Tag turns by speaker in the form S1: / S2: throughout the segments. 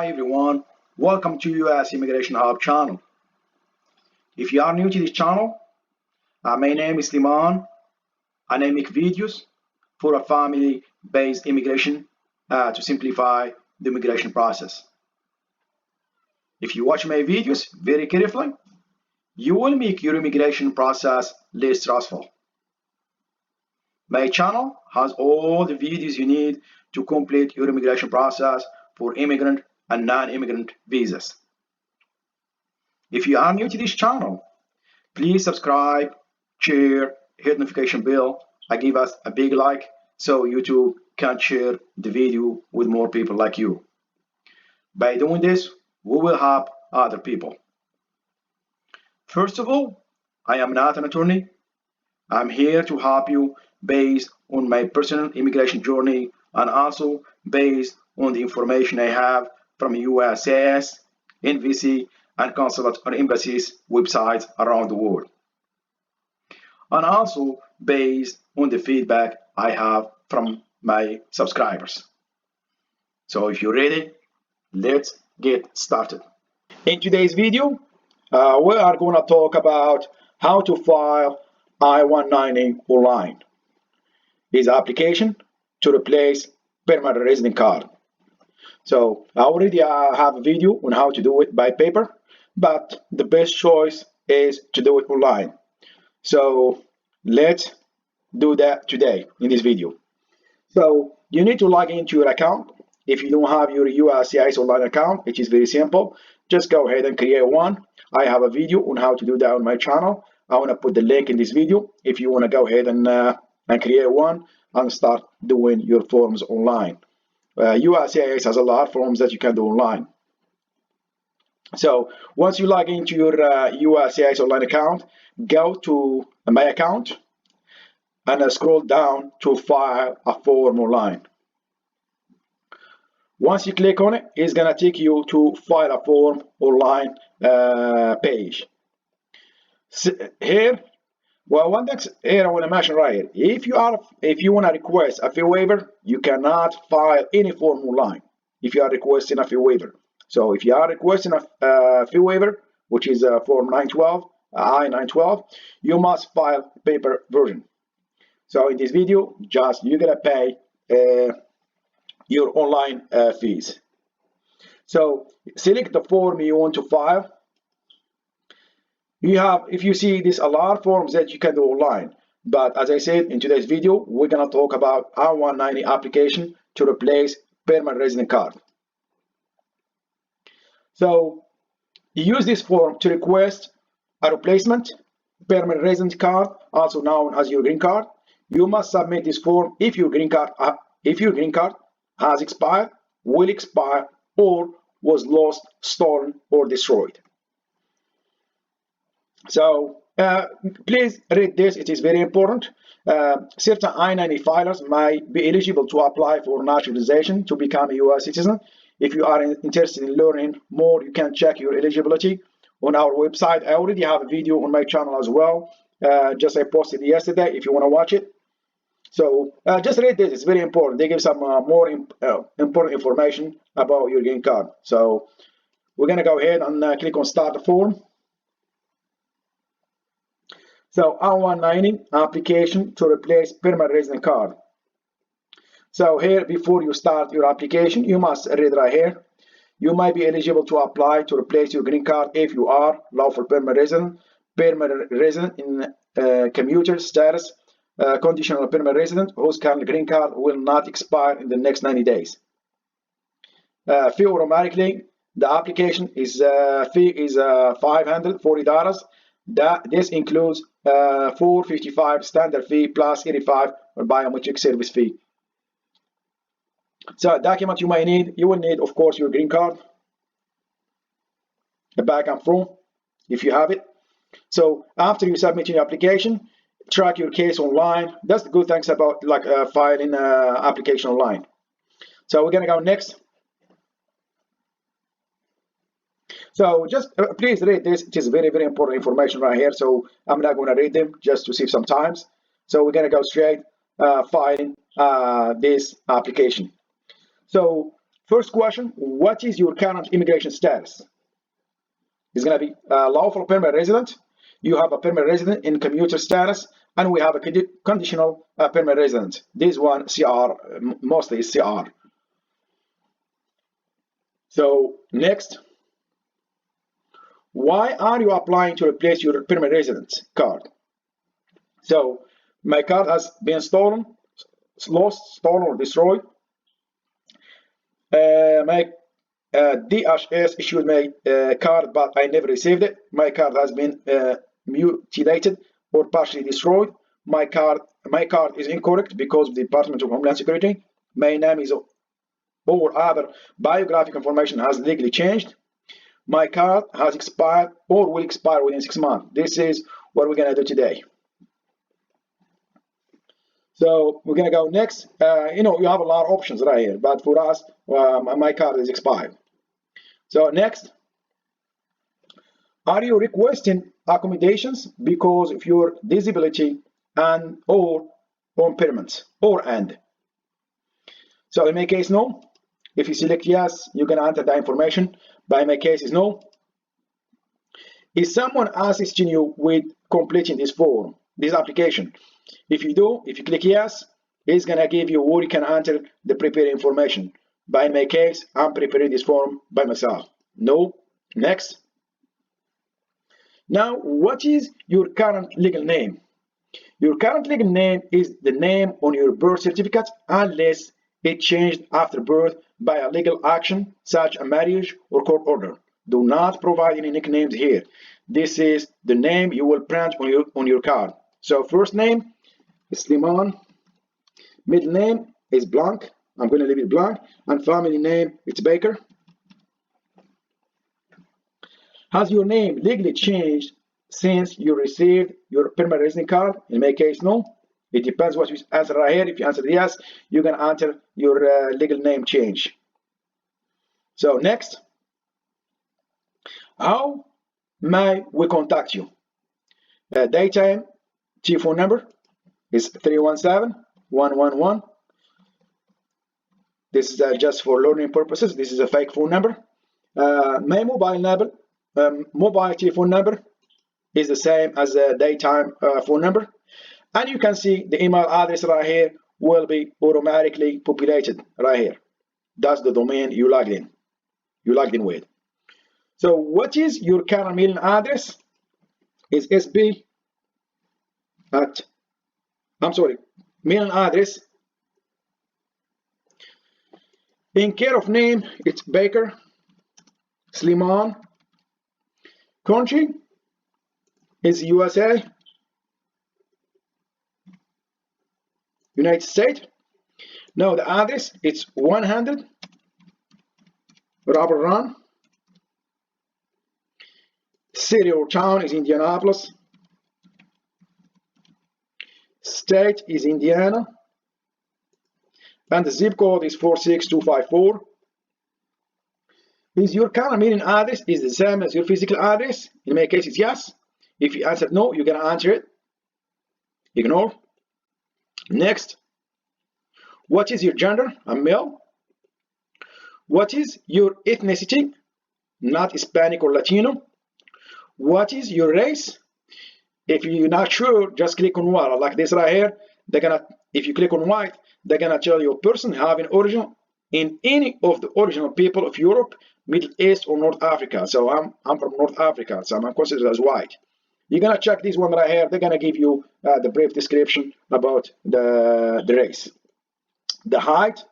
S1: Hi everyone, welcome to US Immigration Hub channel. If you are new to this channel, my name is Liman and I make videos for a family-based immigration to simplify the immigration process. If you watch my videos very carefully, you will make your immigration process less stressful. My channel has all the videos you need to complete your immigration process for immigrant and non-immigrant visas. If you are new to this channel, please subscribe, share, hit notification bell, and give us a big like so YouTube can share the video with more people like you. By doing this, we will help other people. First of all, I am not an attorney. I'm here to help you based on my personal immigration journey and also based on the information I have from USCIS, NVC, and consulate or embassies websites around the world. And also based on the feedback I have from my subscribers. So if you're ready, let's get started. In today's video, we are going to talk about how to file I-190 online. Is application to replace permanent resident card. So I already have a video on how to do it by paper, but the best choice is to do it online. So let's do that today in this video. So you need to log into your account. If you don't have your USCIS online account, it is very simple. Just go ahead and create one. I have a video on how to do that on my channel. I want to put the link in this video if you want to go ahead and create one and start doing your forms online. USCIS has a lot of forms that you can do online. So once you log into your USCIS online account, go to my account and scroll down to file a form online. Once you click on it, it's going to take you to file a form online page. So here, well, one thing here I want to mention right here. If you want to request a fee waiver, you cannot file any form online if you are requesting a fee waiver. So if you are requesting a fee waiver, which is form 912, I-912, you must file paper version. So in this video, just you're gonna pay your online fees. So select the form you want to file. If you see this, a lot of forms that you can do online. But as I said in today's video, we're gonna talk about I-190 application to replace permanent resident card. So you use this form to request a replacement permanent resident card, also known as your green card. You must submit this form if your green card has expired, will expire, or was lost, stolen, or destroyed. So please read this, it is very important. Certain I-90 filers might be eligible to apply for naturalization to become a US citizen. If you are interested in learning more, you can check your eligibility on our website. I already have a video on my channel as well. Just I posted yesterday if you want to watch it. So just read this, it's very important. They give some more important information about your green card. So we're going to go ahead and click on start the form. So I-190 application to replace permanent resident card. So here, before you start your application, you must read right here. You might be eligible to apply to replace your green card if you are lawful permanent resident in commuter status, conditional permanent resident whose current green card will not expire in the next 90 days. Fee automatically. The application is fee is $540. This includes $455 standard fee plus $85 biometric service fee. So document you might need, you will need, of course, your green card, the back and front, if you have it. So after you submit your application, track your case online. That's the good things about filing application online. So we're gonna go next. So just please read this. It is very, very important information right here. So I'm not going to read them just to save some time. So we're going to go straight filing this application. So First question, what is your current immigration status? It's going to be a lawful permanent resident. You have a permanent resident in commuter status, and we have a conditional permanent resident. This one, CR, mostly is CR. So next, why are you applying to replace your permanent resident card? So my card has been stolen, lost, stolen, or destroyed. My DHS issued my card, but I never received it. My card has been mutilated or partially destroyed. My card is incorrect because of the Department of Homeland Security. My name is or other biographic information has legally changed. My card has expired or will expire within 6 months. This is what we're gonna do today. So we're gonna go next. You have a lot of options right here, but for us, my card is expired. So next, are you requesting accommodations because of your disability and or impairments or and? So in my case, no. If you select yes, you're gonna enter the information. But in my case, is no. Is someone assisting you with completing this form, this application? If you do, if you click yes, it's gonna give you where you can enter the prepared information. But in my case, I'm preparing this form by myself. No. Next. Now, what is your current legal name? Your current legal name is the name on your birth certificate unless it changed after birth by a legal action such as marriage or court order. Do not provide any nicknames here. This is the name you will print on your card. So first name is Sliman, middle name is blank. I'm going to leave it blank, and family name it's Baker. Has your name legally changed since you received your permanent resident card? In my case, no. It depends what you answer right here. If you answer yes, you're going to enter your legal name change. So next, how may we contact you? Daytime telephone number is 317-111. This is just for learning purposes. This is a fake phone number. My mobile telephone number is the same as the daytime phone number. And you can see the email address right here will be automatically populated right here. That's the domain you logged in. With. So what is your current mailing address? Is mailing address. In care of name, it's Baker, Sliman. Country is USA, United States. Now the address, it's 100 Robert Run. City or town is Indianapolis. State is Indiana. And the zip code is 46254. Is your current mailing address is the same as your physical address? In my case, it's yes. If you answered no, you're gonna answer it. Ignore. Next. What is your gender? I'm male. What is your ethnicity? Not Hispanic or Latino. What is your race? If you're not sure, just click on white, like this right here. If you click on white, they're gonna tell you a person having origin in any of the original people of Europe, Middle East, or North Africa. So I'm from North Africa, so I'm considered as white. You're gonna check this one right here. They're gonna give you the brief description about the race. The height,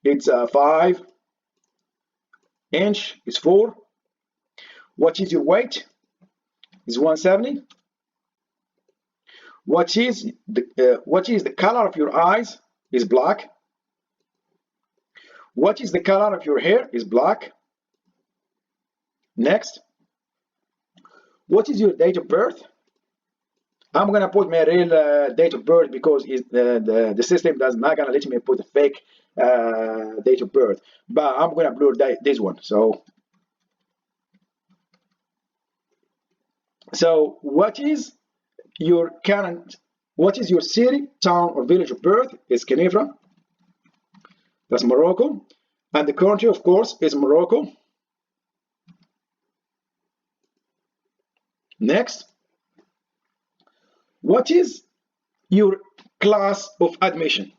S1: it's 5 inch, is 4. What is your weight? Is 170. What is the color of your eyes? Is black. What is the color of your hair? Is black. Next. What is your date of birth? I'm gonna put my real date of birth because the system does not gonna let me put a fake date of birth. But I'm gonna blur this one. So what is your city, town, or village of birth? Is Kenifra. That's Morocco. And the country, of course, is Morocco. Next, what is your class of admission?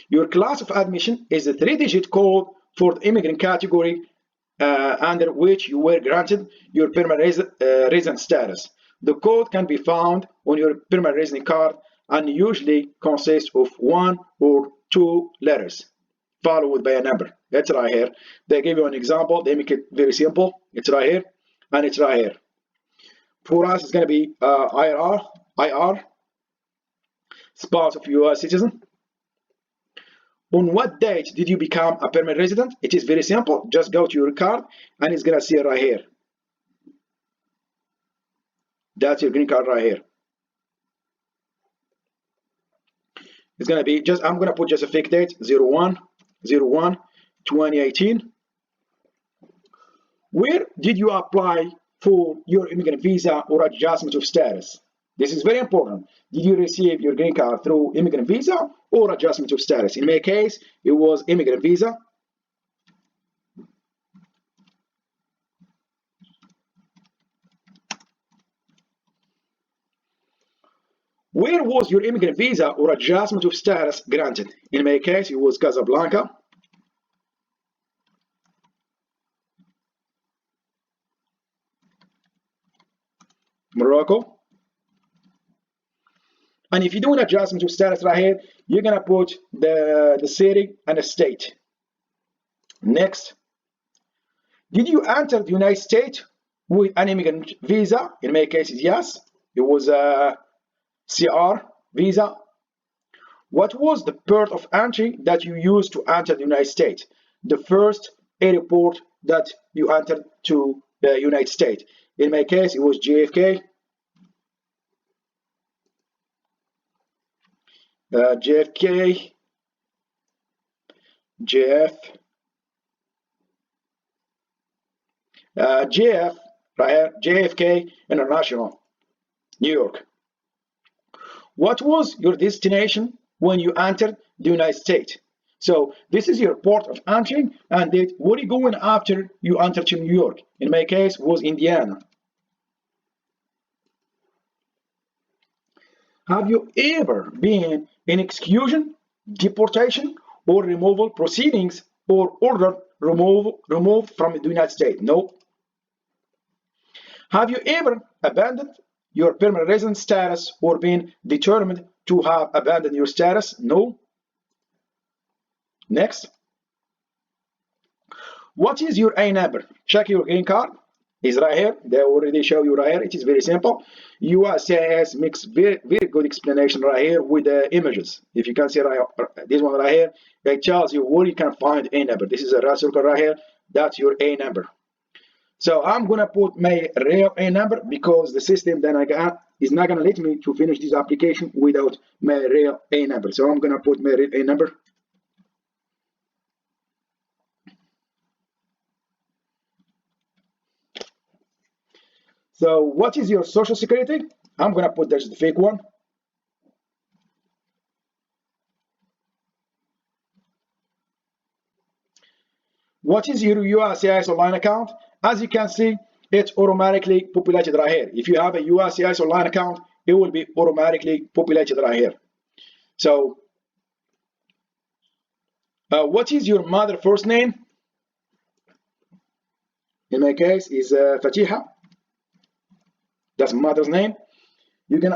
S1: Your class of admission is a three-digit code for the immigrant category under which you were granted your permanent resident status. The code can be found on your permanent resident card and usually consists of one or two letters followed by a number. It's right here. They give you an example. They make it very simple. It's right here and it's right here. For us, it's going to be IR, spouse of U.S. citizen. On what date did you become a permanent resident? It is very simple. Just go to your card and it's going to see it right here. That's your green card right here. It's going to be just, I'm going to put just a fake date, 01/01/2018. Where did you apply for your immigrant visa or adjustment of status? This is very important. Did you receive your green card through immigrant visa or adjustment of status? In my case, it was immigrant visa. Where was your immigrant visa or adjustment of status granted? In my case, it was Casablanca. Morocco. And if you do an adjustment of status right here, you're gonna put the city and the state. Next, did you enter the United States with an immigrant visa? In my case, yes, it was a CR visa. What was the port of entry that you used to enter the United States? The first airport that you entered to the United States. In my case, it was JFK. JFK, JF, right here, JFK International, New York. What was your destination when you entered the United States? So this is your port of entry, and what are you going after you enter to New York? In my case, it was Indiana. Have you ever been in exclusion, deportation, or removal proceedings, or ordered removed from the United States? No. Have you ever abandoned your permanent resident status or been determined to have abandoned your status? No. Next. What is your A number? Check your green card. It's right here. They already show you right here. It is very simple. USCIS makes very good explanation right here with the images. If you can see right this one right here, it tells you where you can find A number. This is a red circle right here. That's your A number. So I'm gonna put my real A number because the system that I got is not gonna let me to finish this application without my real A number. So I'm gonna put my real A number. So what is your social security? I'm gonna put just the fake one. What is your USCIS online account? As you can see, it's automatically populated right here. If you have a USCIS online account, it will be automatically populated right here. So, what is your mother first name? In my case, is Fatiha. That's mother's name. You can.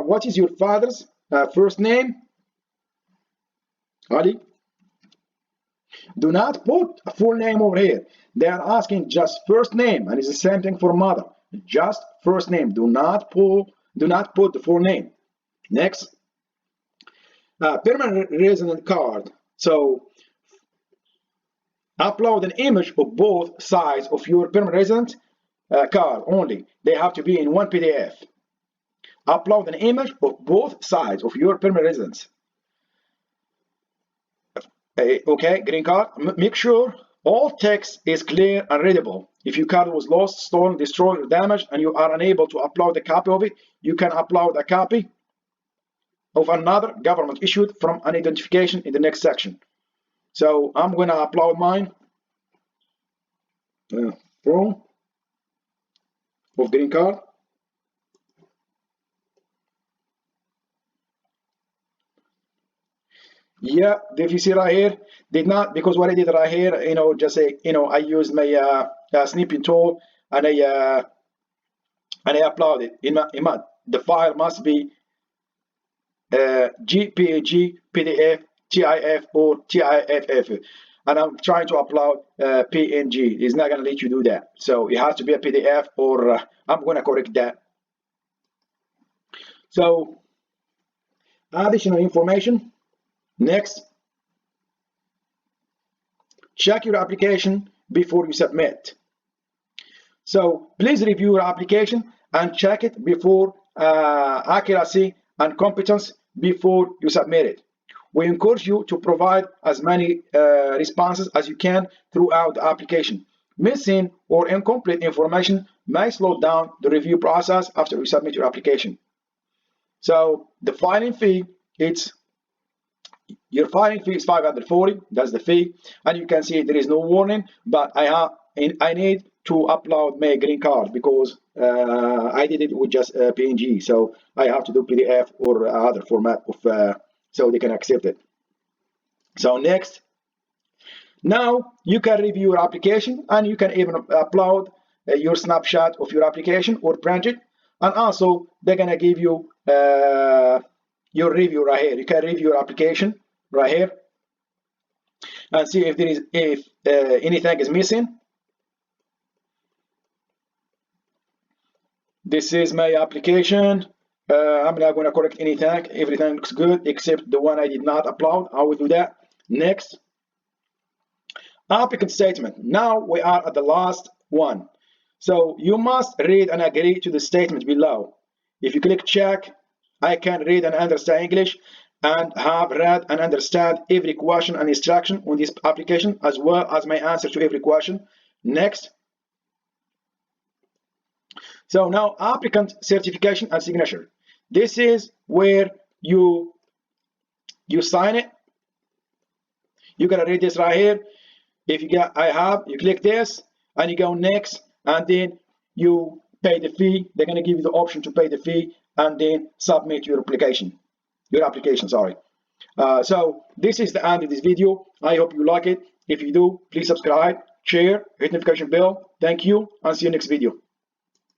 S1: What is your father's first name? Ali. Do not put a full name over here. They are asking just first name, and it's the same thing for mother. Just first name. Do not put the full name. Next, permanent resident card. So upload an image of both sides of your permanent resident card only. They have to be in one PDF. Upload an image of both sides of your permanent residence. Okay, green card. Make sure all text is clear and readable. If your card was lost, stolen, destroyed, or damaged, and you are unable to upload a copy of it, you can upload a copy of another government issued from an identification in the next section. So I'm going to upload mine. form of green card. Yeah, if you see right here, did not, because what I did right here, just I used my snipping tool, and I upload it. The file must be GPG, PDF, TIF, or TIFF. And I'm trying to upload PNG. It's not going to let you do that. So it has to be a PDF, or I'm going to correct that. So additional information. Next, check your application before you submit. So please review your application and check it before accuracy and competence before you submit it. We encourage you to provide as many responses as you can throughout the application. Missing or incomplete information may slow down the review process after you submit your application. So the filing fee, your filing fee is $540. That's the fee, and you can see there is no warning. But I need to upload my green card because I did it with just PNG, so I have to do PDF or other format of so they can accept it. So next, now you can review your application, and you can even upload your snapshot of your application or print it, and also they're gonna give you your review right here. You can review your application right here and see if anything is missing. This is my application. I'm not going to correct anything. Everything looks good except the one I did not upload. I will do that. Next, applicant statement. Now we are at the last one. So you must read and agree to the statement below. If you click check, I can read and understand English and have read and understand every question and instruction on this application, as well as my answer to every question. Next. So now applicant certification and signature. This is where you sign it. You're gonna read this right here. If you got you click this and you go next, and then you pay the fee. They're gonna give you the option to pay the fee and then submit your application. Sorry. So this is the end of this video. I hope you like it. If you do, please subscribe, share, hit notification bell. Thank you, and see you next video.